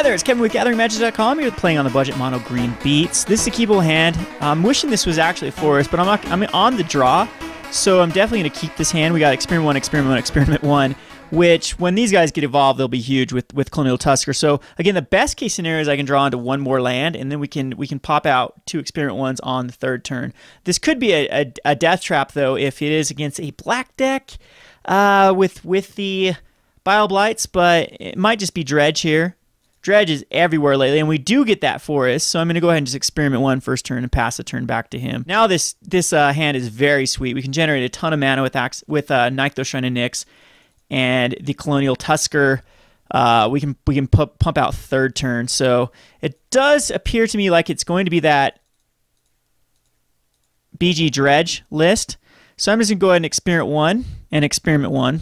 Hi there, it's Kevin with GatheringMagic.com. You're playing on the budget mono green beats. This is a keepable hand. I'm wishing this was actually a forest, but I'm on the draw, so I'm definitely going to keep this hand. We got Experiment 1, Experiment 1, Experiment 1, which when these guys get evolved, they'll be huge with Kalonian Tusker. So again, the best case scenario is I can draw into one more land, and then we can pop out 2 Experiment 1s on the third turn. This could be a death trap, though, if it is against a black deck with the Bile Blights, but it might just be Dredge here. Dredge is everywhere lately, and we do get that forest, so I'm going to go ahead and just Experiment 1 first turn and pass the turn back to him. Now this hand is very sweet. We can generate a ton of mana with Nyxthos Shrine of Nyx and the Kalonian Tusker. We can pump out third turn, so it does appear to me like it's going to be that BG Dredge list. So I'm just going to go ahead and Experiment 1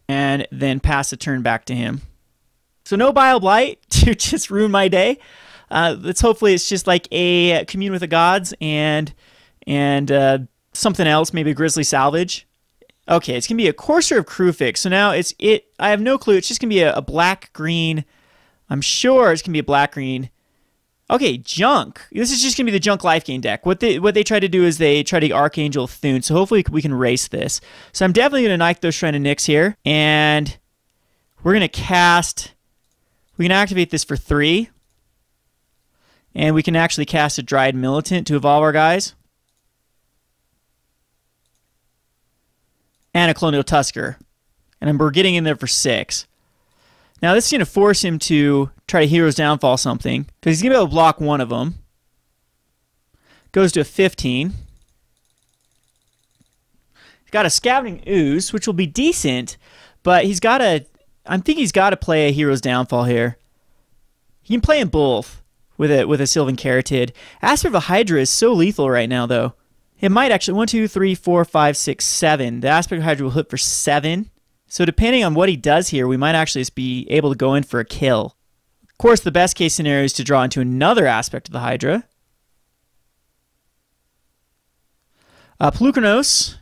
and then pass the turn back to him. So no Bile Blight to just ruin my day. Hopefully it's just like a Commune with the Gods and something else, maybe a Grizzly Salvage. Okay, it's gonna be a Courser of Krufix. So now I have no clue. It's just gonna be a black-green. I'm sure it's gonna be a black-green. Okay, Junk. This is just gonna be the Junk life gain deck. What they try to do is they try to Archangel Thune. So hopefully we can race this. So I'm definitely gonna Nyxthos Shrine of Nyx here, and we're gonna cast. We can activate this for 3. And we can actually cast a Dryad Militant to evolve our guys. And a Kalonian Tusker. And we're getting in there for 6. Now this is going to force him to try to Hero's Downfall something, because he's going to be able to block one of them. Goes to a 15. He's got a Scavenging Ooze, which will be decent, but he's got a... I think he's got to play a Hero's Downfall here. He can play in both with a Sylvan Caryatid. Aspect of a Hydra is so lethal right now, though. It might actually 1, 2, 3, 4, 5, 6, 7. The Aspect of Hydra will hit for 7. So depending on what he does here, we might actually just be able to go in for a kill. Of course, the best case scenario is to draw into another Aspect of the Hydra. Pelucranos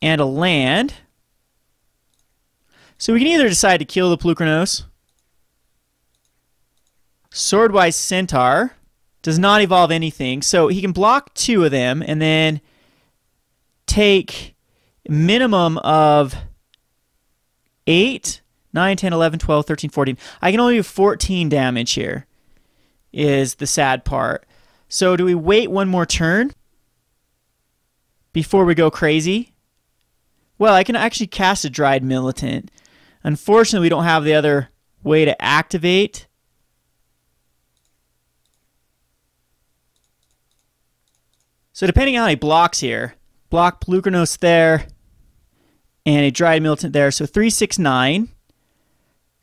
and a land. So we can either decide to kill the Pelucranos. Swordwise Centaur does not evolve anything, so he can block 2 of them and then take minimum of 8, 9, 10, 11, 12, 13, 14. I can only do 14 damage here, is the sad part. So do we wait one more turn before we go crazy? Well, I can actually cast a Dryad Militant. Unfortunately, we don't have the other way to activate. So depending on how he blocks here, block Pelucranos there, and a Dryad Militant there. So 3, 6, 9,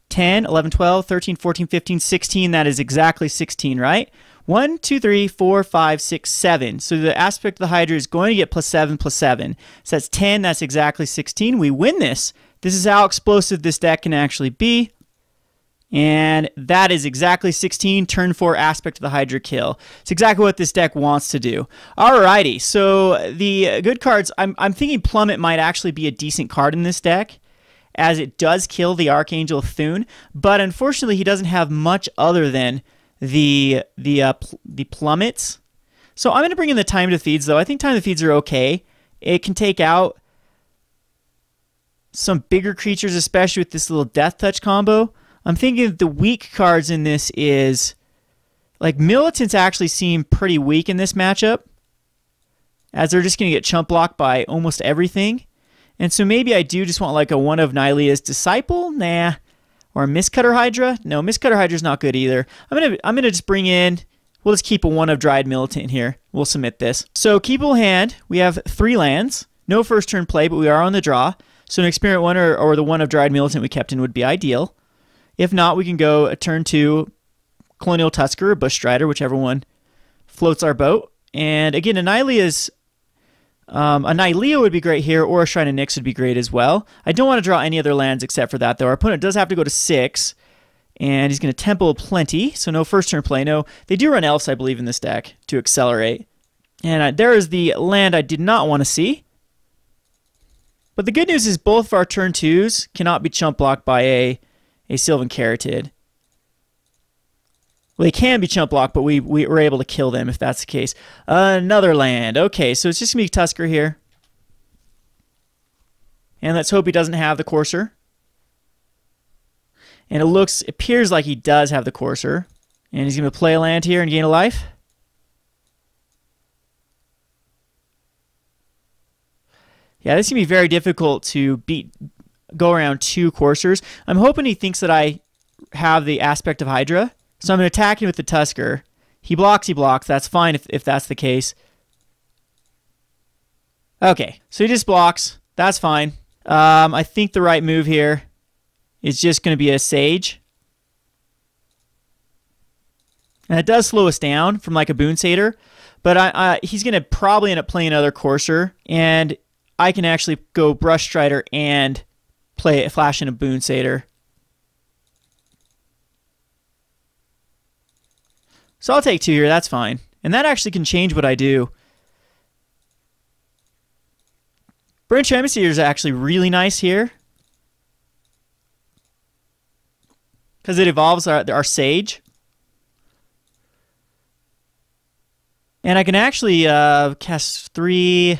10, 11, 12, 13, 14, 15, 16. That is exactly 16, right? 1, 2, 3, 4, 5, 6, 7. So the Aspect of the Hydra is going to get +7, +7. So that's 10. That's exactly 16. We win this. This is how explosive this deck can actually be. And that is exactly 16. Turn 4 Aspect of the Hydra kill. It's exactly what this deck wants to do. Alrighty. So the good cards, I'm thinking Plummet might actually be a decent card in this deck, as it does kill the Archangel Thune. But unfortunately, he doesn't have much other than the plummets. So I'm going to bring in the Time to Feeds, though. I think Time to Feeds are okay. It can take out some bigger creatures, especially with this little Death Touch combo. I'm thinking the weak cards in this is, like, Militants actually seem pretty weak in this matchup, as they're just going to get chump blocked by almost everything. And so maybe I do just want like a one of Nylea's Disciple? Nah. Or a Mistcutter Hydra? No, Mistcutter Hydra's not good either. I'm gonna just bring in, we'll just keep a one of Dryad Militant here. We'll submit this. So keepable hand, we have 3 lands. No first turn play, but we are on the draw. So an Experiment 1 or the one of Dryad Militant we kept in would be ideal. If not, we can go a turn 2 Kalonian Tusker or Brushstrider, whichever one floats our boat. And again, a Nylea would be great here, or a Shrine of Nyx would be great as well. I don't want to draw any other lands except for that, though. Our opponent does have to go to 6, and he's going to Temple plenty, so no first turn play. No, they do run Elves, I believe, in this deck to accelerate. And there is the land I did not want to see. But the good news is both of our turn 2s cannot be chump blocked by a Sylvan Caryatid. Well, they can be chump block, but we were able to kill them if that's the case. Another land. Okay, so it's just going to be Tusker here. And let's hope he doesn't have the Courser. And it appears like he does have the Courser. And he's going to play a land here and gain a life. Yeah, this is going to be very difficult to go around 2 Coursers. I'm hoping he thinks that I have the aspect of Hydra. So I'm going to attack him with the Tusker. He blocks. That's fine if that's the case. Okay, so he just blocks. That's fine. I think the right move here is just going to be a Sage. And it does slow us down from like a Boon Satyr. But he's going to probably end up playing another Courser. And I can actually go Brushstrider and flash in a Boon Satyr. So I'll take 2 here, that's fine. And that actually can change what I do. Burning-Tree Emissary is actually really nice here. Because it evolves our Sage. And I can actually cast 3...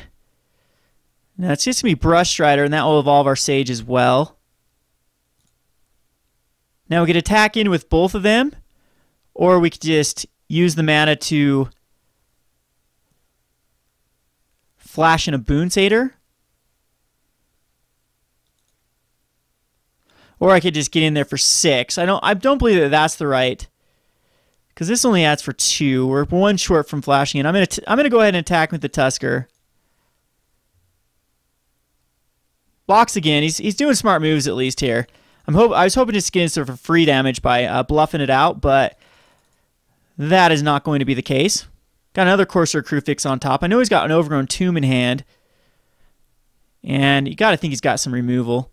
No, it's just going to be Brushstrider, and that will evolve our Sage as well. Now we could attack in with both of them. Or we could just use the mana to flash in a Boon Satyr. Or I could just get in there for 6. I don't believe that that's the right. Because this only adds for 2. We're 1 short from flashing in. I'm gonna go ahead and attack with the Tusker. Blocks again. He's doing smart moves at least here. I was hoping to get in sort of free damage by bluffing it out, but that is not going to be the case. Got another Courser Crew Fix on top. I know he's got an Overgrown Tomb in hand. And you got to think he's got some removal.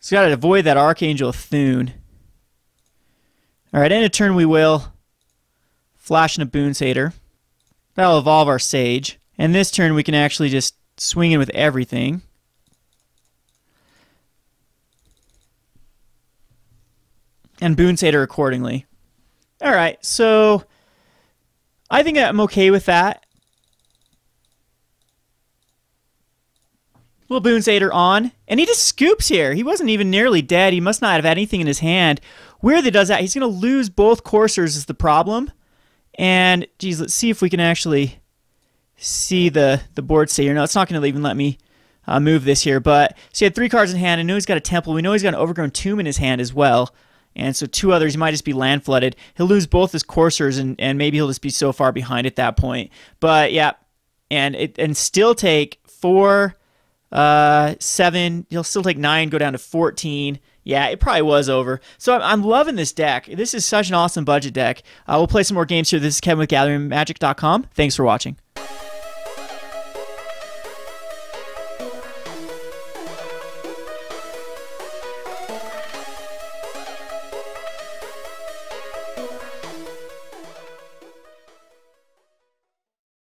So got to avoid that Archangel Thune. Alright, end of turn we will flash in a Boon Satyr. That'll evolve our Sage. And this turn we can actually just swing in with everything. And Boon Satyr accordingly. Alright, so I think I'm okay with that. Little Boon Satyr on. And he just scoops here. He wasn't even nearly dead. He must not have had anything in his hand. Weird that he does that. He's going to lose both Coursers is the problem. And, geez, let's see if we can actually see the board stay here. No, it's not going to even let me move this here. But, so he had 3 cards in hand. I know he's got a Temple. We know he's got an Overgrown Tomb in his hand as well. And so 2 others, he might just be land flooded. He'll lose both his Coursers, and maybe he'll just be so far behind at that point. But, yeah, and still take 4, 7. He'll still take 9, go down to 14. Yeah, it probably was over. So I'm loving this deck. This is such an awesome budget deck. We'll play some more games here. This is Kevin with GatheringMagic.com. Thanks for watching.